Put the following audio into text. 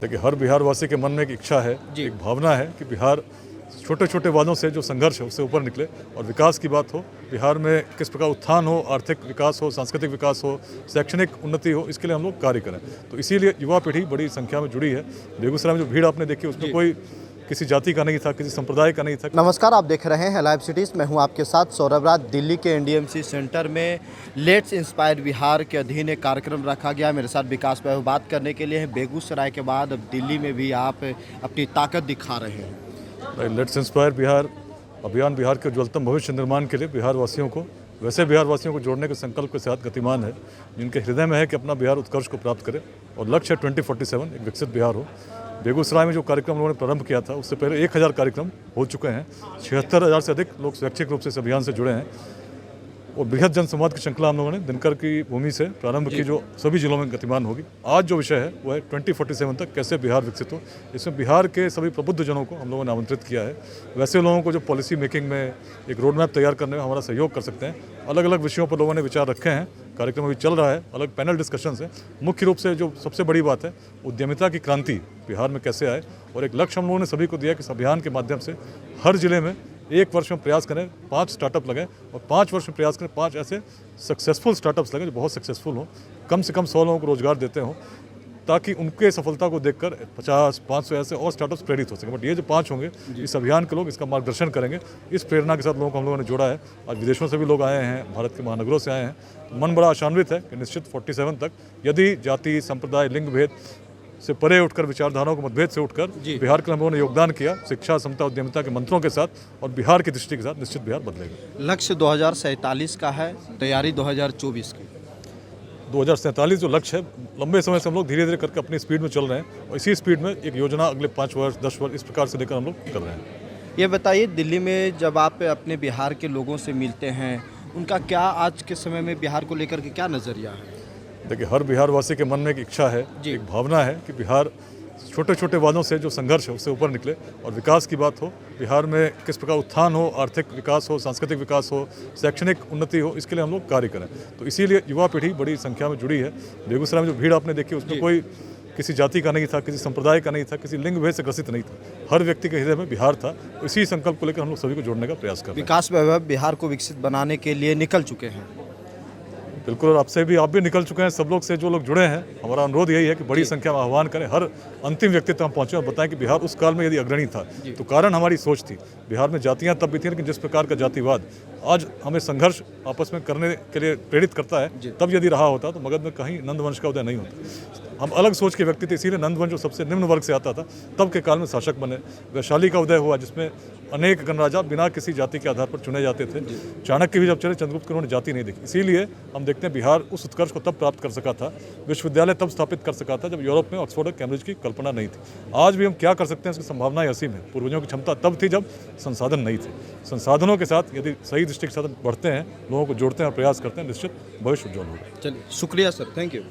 देखिए, हर बिहार वासी के मन में एक इच्छा है, एक भावना है कि बिहार छोटे छोटे वादों से जो संघर्ष है उससे ऊपर निकले और विकास की बात हो। बिहार में किस प्रकार उत्थान हो, आर्थिक विकास हो, सांस्कृतिक विकास हो, शैक्षणिक उन्नति हो, इसके लिए हम लोग कार्य करें। तो इसीलिए युवा पीढ़ी बड़ी संख्या में जुड़ी है। बेगूसराय में जो भीड़ आपने देखी उसमें कोई किसी जाति का नहीं था, किसी संप्रदाय का नहीं था। नमस्कार, आप देख रहे हैं लाइव सिटीज़। मैं हूं आपके साथ सौरभ राज। दिल्ली के एनडीएमसी सेंटर में लेट्स इंस्पायर बिहार के अधीन एक कार्यक्रम रखा गया। मेरे साथ विकास भाई बात करने के लिए हैं। बेगूसराय के बाद अब दिल्ली में भी आप अपनी ताकत दिखा रहे हैं। लेट्स इंस्पायर बिहार अभियान बिहार के उज्ज्वलतम भविष्य निर्माण के लिए बिहार वासियों को, वैसे बिहार वासियों को जोड़ने के संकल्प के साथ गतिमान है, जिनके हृदय में है कि अपना बिहार उत्कर्ष को प्राप्त करे और लक्ष्य है 2047 एक विकसित बिहार हो। बेगूसराय में जो कार्यक्रम लोगों ने प्रारंभ किया था उससे पहले 1000 कार्यक्रम हो चुके हैं। 76,000 से अधिक लोग स्वैच्छिक रूप से इस अभियान से जुड़े हैं और बृहद जनसंवाद की श्रृंखला हम लोगों ने दिनकर की भूमि से प्रारंभ की, जो सभी जिलों में गतिमान होगी। आज जो विषय है वो है 2047 तक कैसे बिहार विकसित हो। इसमें बिहार के सभी प्रबुद्ध जनों को हम लोगों ने आमंत्रित किया है। वैसे लोगों को जो पॉलिसी मेकिंग में एक रोड मैप तैयार करने में हमारा सहयोग कर सकते हैं। अलग अलग विषयों पर लोगों ने विचार रखे हैं। कार्यक्रम अभी चल रहा है, अलग पैनल डिस्कशंस है। मुख्य रूप से जो सबसे बड़ी बात है, उद्यमिता की क्रांति बिहार में कैसे आए, और एक लक्ष्य हम लोगों ने सभी को दिया कि इस अभियान के माध्यम से हर जिले में 1 वर्ष में प्रयास करें 5 स्टार्टअप लगें और 5 वर्ष में प्रयास करें 5 ऐसे सक्सेसफुल स्टार्टअप्स लगें जो बहुत सक्सेसफुल हों, कम से कम 100 लोगों को रोजगार देते हों, ताकि उनके सफलता को देखकर 50-500 ऐसे और स्टार्टअप्स प्रेरित हो सकें। बट ये जो 5 होंगे, इस अभियान के लोग इसका मार्गदर्शन करेंगे। इस प्रेरणा के साथ लोगों को हम लोगों ने जोड़ा है। आज विदेशों से भी लोग आए हैं, भारत के महानगरों से आए हैं। मन बड़ा आशान्वित है कि निश्चित 47 तक यदि जाति, संप्रदाय, लिंग भेद से परे उठकर, विचारधाराओं को मतभेद से उठकर बिहार के हम लोगों ने योगदान किया, शिक्षा, समता, उद्यमिता के मंत्रों के साथ और बिहार की दृष्टि के साथ निश्चित बिहार बदलेगा। लक्ष्य 2047 का है, तैयारी 2024 की। 2047 जो लक्ष्य है, लंबे समय से हम लोग धीरे धीरे करके अपनी स्पीड में चल रहे हैं और इसी स्पीड में एक योजना अगले 5 वर्ष, 10 वर्ष इस प्रकार से लेकर हम लोग कर रहे हैं। ये बताइए, दिल्ली में जब आप अपने बिहार के लोगों से मिलते हैं, उनका क्या आज के समय में बिहार को लेकर के क्या नज़रिया है? देखिए, हर बिहार वासी के मन में एक इच्छा है, एक भावना है कि बिहार छोटे छोटे वादों से जो संघर्ष है उससे ऊपर निकले और विकास की बात हो। बिहार में किस प्रकार उत्थान हो, आर्थिक विकास हो, सांस्कृतिक विकास हो, शैक्षणिक उन्नति हो, इसके लिए हम लोग कार्य करें। तो इसीलिए युवा पीढ़ी बड़ी संख्या में जुड़ी है। बेगूसराय में जो भीड़ आपने देखी उसमें कोई किसी जाति का नहीं था, किसी संप्रदाय का नहीं था, किसी लिंग भेद से ग्रसित नहीं था। हर व्यक्ति के हृदय में बिहार था। इसी संकल्प को लेकर हम लोग सभी को जोड़ने का प्रयास कर रहे हैं। विकास वैभव बिहार को विकसित बनाने के लिए निकल चुके हैं। बिल्कुल, और आपसे भी, आप भी निकल चुके हैं। सब लोग से जो लोग जुड़े हैं, हमारा अनुरोध यही है कि बड़ी संख्या में आह्वान करें, हर अंतिम व्यक्ति तक हम पहुँचें और बताएं कि बिहार उस काल में यदि अग्रणी था तो कारण हमारी सोच थी। बिहार में जातियाँ तब भी थी, लेकिन जिस प्रकार का जातिवाद आज हमें संघर्ष आपस में करने के लिए प्रेरित करता है, तब यदि रहा होता तो मगध में कहीं नंदवंश का उदय नहीं होता। हम अलग सोच के व्यक्ति थे, इसीलिए नंदवंश जो सबसे निम्न वर्ग से आता था, तब के काल में शासक बने। वैशाली का उदय हुआ जिसमें अनेक गणराजा बिना किसी जाति के आधार पर चुने जाते थे। चाणक्य भी जब चले, चंद्रगुप्त को उन्होंने जाति नहीं देखी। इसीलिए हम देखते हैं बिहार उस उत्कर्ष को तब प्राप्त कर सका था, विश्वविद्यालय तब स्थापित कर सका था जब यूरोप में ऑक्सफोर्ड और कैम्ब्रिज की कल्पना नहीं थी। आज भी हम क्या कर सकते हैं, इसकी संभावनाएं असीम है। पूर्वजों की क्षमता तब थी जब संसाधन नहीं थे। संसाधनों के साथ यदि सही दृष्टि के साथ बढ़ते हैं, लोगों को जोड़ते हैं और प्रयास करते हैं, निश्चित भविष्य उज्ज्वल होगा। चलिए, शुक्रिया सर, थैंक यू।